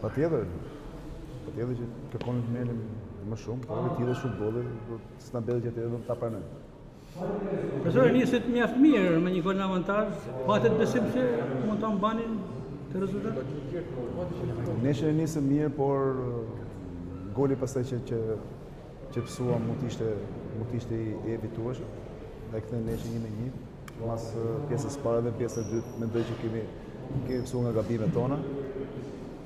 Patjetër që kërkon të merrem më shumë, por vetë edhe futbolli, s'na bëhet që të ta pranojmë. Profesor, niset mjaft mirë me një gol në avantazh, patet besim se mund ta mbanin të rezultat. Nisëm mirë, por goli pastaj që pësua mund të ishte i evitueshëm. Ne kthejmë nesër 1-1, mas pjesës së parë dhe pjesës së dytë mendoj që kemi mësuar nga gabimet tona.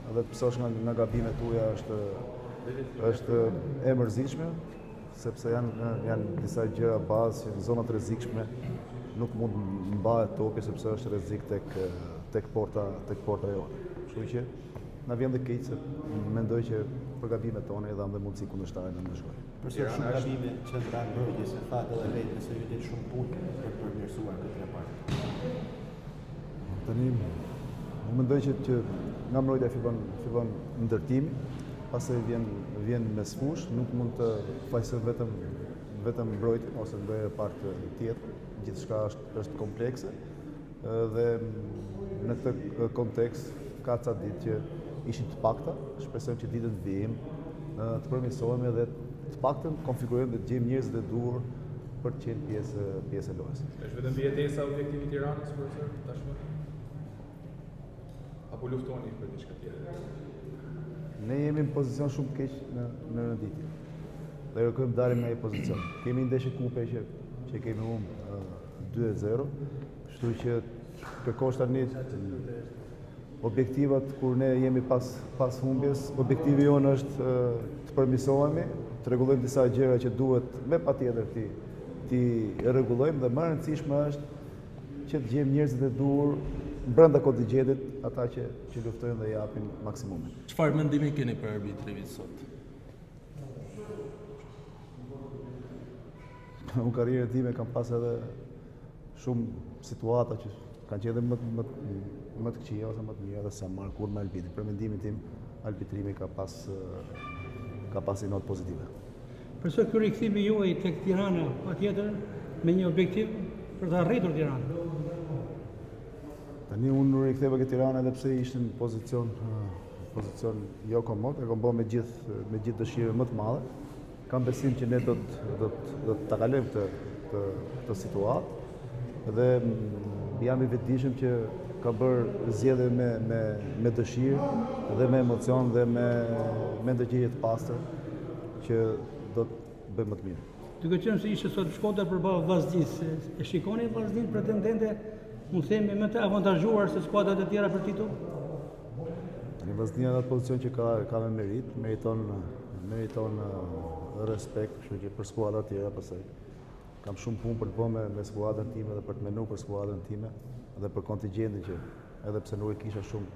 Dhe të pësosh nga gabimet tuaja është e mërzitshme, sepse janë disa gjëra bazë që në zonat rrezikshme nuk mund mbahet topi sepse është rrezik tek porta jote. Kështu që na vjen dhe keq se mendoj që për gabimet tona i dham dhe mundësi kundërshtare në ndeshje. Përse shumë gabime që ndran mbrojtje se thatë edhe vetë se ju ditë shumë punë për të përmirësuar këtë repartë. Tani mendoj që nga mbrojtja fillon ndërtimi, pastaj vjen mes fush, nuk mund të fajsoj vetëm mbrojtjen ose ndonjë repart tjetër, gjithçka është komplekse. Dhe në këtë kontekst ka ca ditë që ishin të pakta, shpresojmë që ditët vijim të përmirësohemi dhe të paktën konfigurojmë dhe të gjejmë njerëzit e duhur për të qenë pjesë e lojës. Është vetëm vjetesa objektivi i Tiranës profesor tashmë? Apo luftoni për diçka tjetër? Ne jemi në pozicion shumë të keq në rënditje. Dhe kërkojmë dalim nga ai pozicion. Kemi ndeshje kupe që kemi humbur 2-0, kështu që kërkosh tani objektivat kur ne jemi pas humbjes, objektivi jonë është të përmirësohemi, të rregullojmë disa gjëra që duhet me patjetër ti rregullojmë dhe më e rëndësishme është që të gjejmë njerëzit e duhur brenda kontingjentit, ata që luftojnë dhe japin maksimumin. Çfarë mendimi keni për arbitrin sot? Unë karrierën time kam pas edhe shumë situata që kanë qenë më të këqija ose më të mira dhe sa marr kur me arbitrin. Për mendimin tim, arbitrimi ka pas një notë pozitive. Përse ky rikthimi juaj tek Tirana, patjetër me një objektiv për të arritur Tiranën. Tani unë riktheva ke Tirana edhe pse ishte në pozicion jo komod, e kam bërë me gjithë dëshirë më të madhe. Kam besim që ne do të ta kalojmë këtë situatë dhe jam i vetëdijshëm që ka bërë zgjedhje me dëshirë dhe me emocion dhe me ndërgjegjje të pastër që do të bëjmë më të mirë. Duke qenë se ishte sot Shkodra përballë Vllaznisë, e shikoni Vllazninë pretendente, mund të themi më të avantazhuar se skuadrat e tjera për titull? Tani Vllaznia në atë pozicion që ka me merit, meriton respekt, kështu që për skuadrat tjera pastaj kam shumë punë për të bërë me skuadrën time dhe për të menuar për skuadrën time dhe për kontingjentin që edhe pse nuk e kisha shumë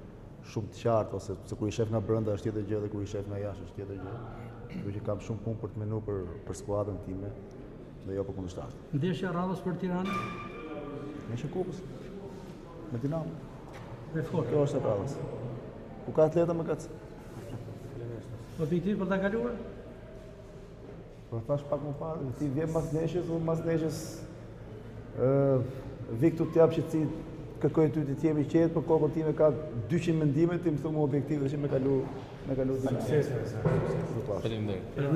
të qartë ose se kur i shef nga brenda është tjetër gjë dhe kur i shef nga jashtë është tjetër gjë. Kështu që kam shumë punë për të menuar për skuadrën time dhe jo për kundërshtarët. Ndeshja radhës për Tiranën? Ndeshja kupës me Dinamo. Dhe fort. Kjo është e radhës. Ku ka atleta më kac? Objektiv për ta kaluar? Po thash pak më parë, ti vjen mas ndeshjes Viktu t'jap që ti kërkoj ty të jemi qetë, për kokën time ka 200 mendime, ti më thumë objektive që me kalu. Faleminderit.